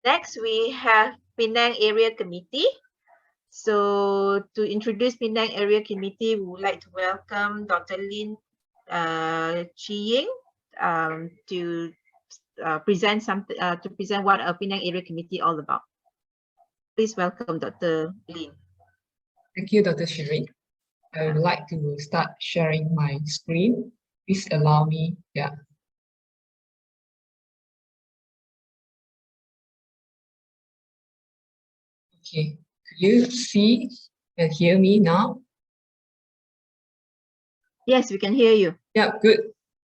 Next, we have Penang Area Committee. So to introduce Penang Area Committee, we would like to welcome Dr. Lin Chi Ying to present what our Penang Area Committee all about. Please welcome Dr. Lin. Thank you, Dr. Shirin. I would like to start sharing my screen. Please allow me. Yeah. Okay. Could you see and hear me now? Yes, we can hear you. Yeah, good.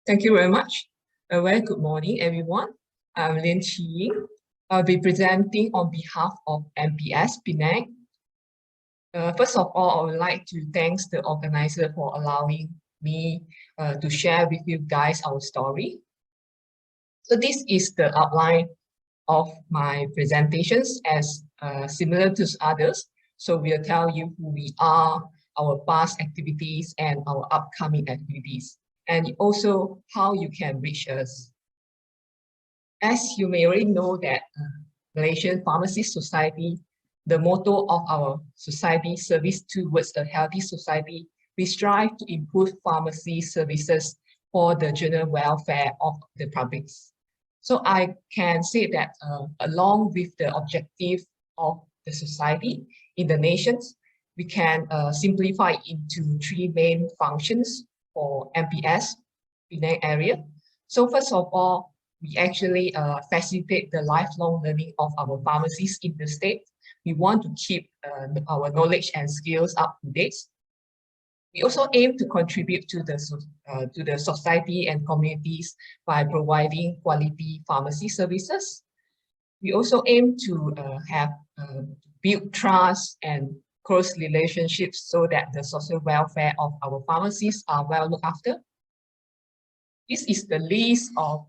Thank you very much. A very good morning, everyone. I'm Lin Chi Ying. I'll be presenting on behalf of MPS Penang. First of all, I would like to thank the organizer for allowing me to share with you guys our story. So this is the outline of my presentations as similar to others. So we'll tell you who we are, our past activities, and our upcoming activities, and also how you can reach us. As you may already know that Malaysian Pharmacist Society, the motto of our society, service towards a healthy society, we strive to improve pharmacy services for the general welfare of the public. So I can say that along with the objective of the society in the nations, we can simplify into three main functions for MPS Penang area. So first of all, we actually facilitate the lifelong learning of our pharmacists in the state. We want to keep our knowledge and skills up to date. We also aim to contribute to the society and communities by providing quality pharmacy services. We also aim to build trust and close relationships so that the social welfare of our pharmacists are well looked after. This is the list of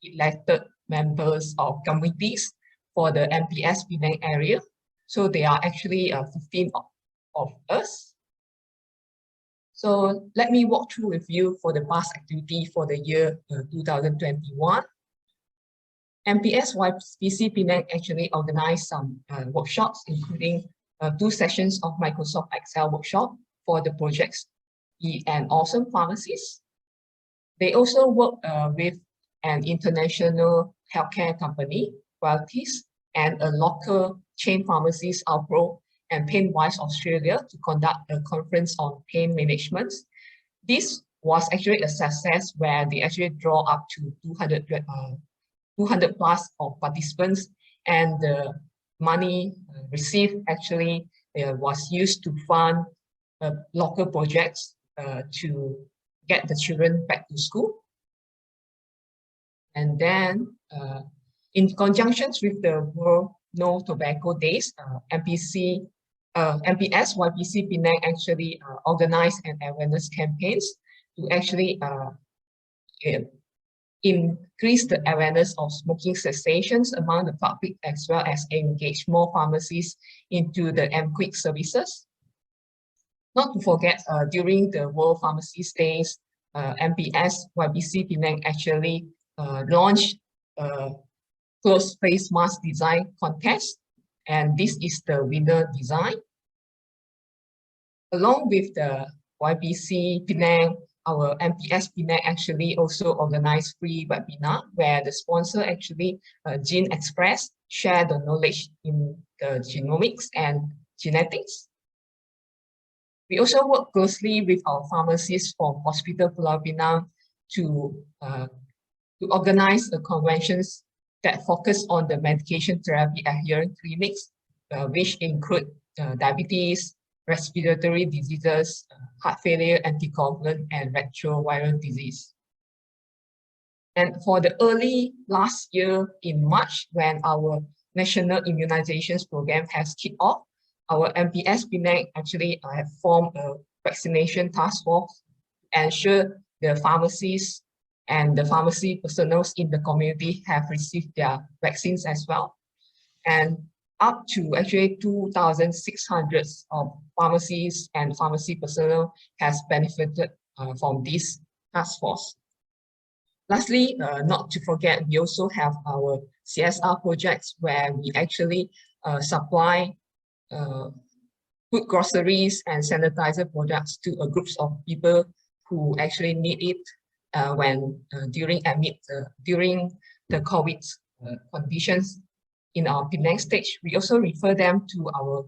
elected members of committees for the MPS Penang area. So there are actually 15 of us. So let me walk through with you for the past activity for the year 2021. MPS YPC Penang actually organized some workshops, including 2 sessions of Microsoft Excel workshop for the projects Be an Awesome Pharmacist. They also work with an international healthcare company, Qualities, and a local chain pharmacist, Alpro, and Painwise Australia to conduct a conference on pain management. This was actually a success where they actually draw up to 200 plus of participants, and the money received actually was used to fund local projects to get the children back to school. And then in conjunction with the World No Tobacco Days, MPS YPC Penang actually organized an awareness campaigns to actually increase the awareness of smoking cessations among the public, as well as engage more pharmacies into the MQuick services. Not to forget, during the World Pharmacist Days, MPS YPC Penang actually launched a closed face mask design contest, and this is the winner design. Along with the YPC Penang, our MPS Penang actually also organized free webinar where the sponsor actually Gene Express share the knowledge in the genomics and genetics. We also work closely with our pharmacists from Hospital Pulau Pinang to organize the conventions that focus on the medication therapy adherent clinics, which include diabetes, respiratory diseases, heart failure, anticoagulant, and retroviral disease. And for the early last year in March, when our national immunizations program has kicked off, our MPS Penang actually have formed a vaccination task force to ensure the pharmacies and the pharmacy personnel in the community have received their vaccines as well. And up to actually 2,600 of pharmacies and pharmacy personnel has benefited from this task force. Lastly, not to forget, we also have our CSR projects where we actually supply food, groceries, and sanitizer products to groups of people who actually need it during the COVID conditions in our Penang stage. We also refer them to our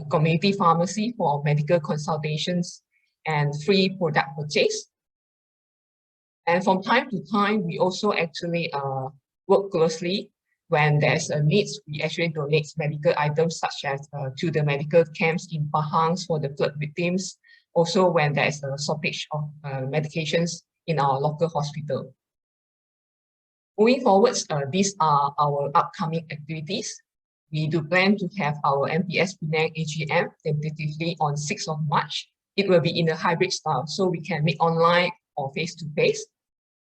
community pharmacy for medical consultations and free product purchase. And from time to time, we also actually work closely when there's a need. We actually donate medical items such as to the medical camps in Pahang for the flood victims. Also, when there's a shortage of medications in our local hospital. Moving forwards, these are our upcoming activities. We do plan to have our MPS Penang AGM tentatively on 6th of March. It will be in a hybrid style, so we can meet online or face-to-face.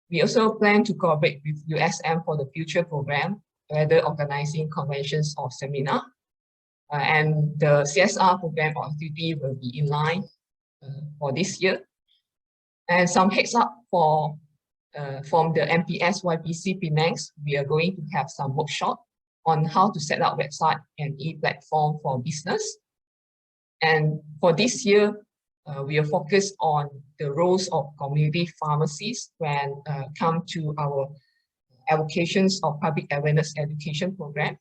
We also plan to cooperate with USM for the future program, whether organizing conventions or seminar. And the CSR program or activity will be in line for this year. And some heads up from the MPS YPC Penangs, we are going to have some workshop on how to set up website and e-platform for business. And for this year, we are focused on the roles of community pharmacies when come to our avocations of public awareness education program.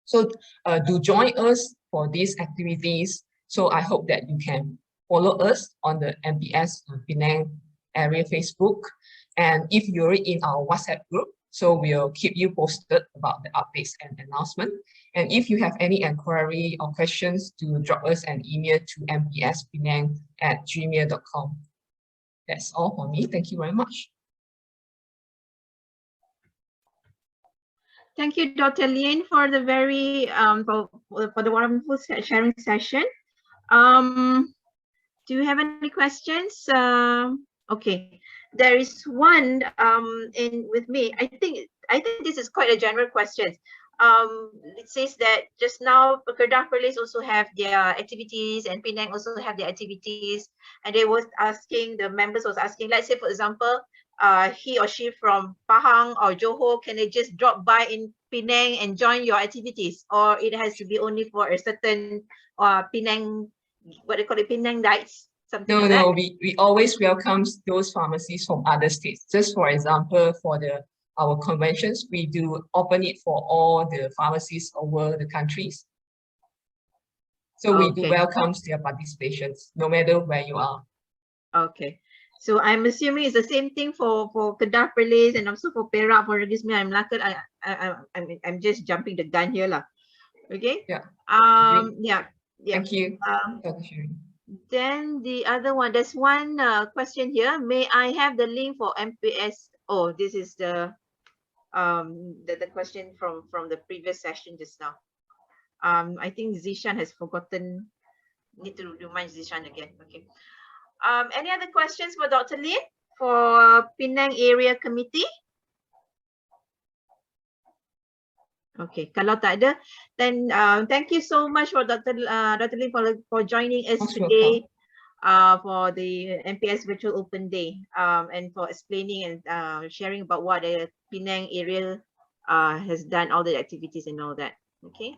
So do join us for these activities. So I hope that you can follow us on the MPS Penang area Facebook. And if you're in our WhatsApp group, so we'll keep you posted about the updates and announcement. And if you have any inquiry or questions, to drop us an email to mpspenang@gmail.com. That's all for me. Thank you very much. Thank you, Dr. Lin, for the very for the wonderful sharing session. Do you have any questions? Okay, there is one with me. I think this is quite a general question. It says that just now Kedah Perlis also have their activities and Penang also have their activities, and they was asking, the members was asking, let's say for example, he or she from Pahang or Johor, can they just drop by in Penang and join your activities, or it has to be only for a certain Penang, what they call it, Penang nights? No, we always welcome those pharmacies from other states. Just for example, for our conventions, we do open it for all the pharmacies over the countries. So we do welcome their participations, no matter where you are. Okay. So I'm assuming it's the same thing for Kedah Perlis and also for Perak, for Negeri Sembilan Melaka. I'm just jumping the gun here lah. Okay. Yeah. Yeah. Thank you. Then the other one, there's one question here. May I have the link for MPS? Oh, this is the question from the previous session just now. I think Zishan has forgotten. Need to remind Zishan again. Okay. Any other questions for Dr. Lin for Penang Area Committee? Okay, kalau tak ada, then thank you so much for Dr. Lin for joining us today for the MPS Virtual Open Day and for explaining and sharing about what the Penang area has done, all the activities and all that. Okay,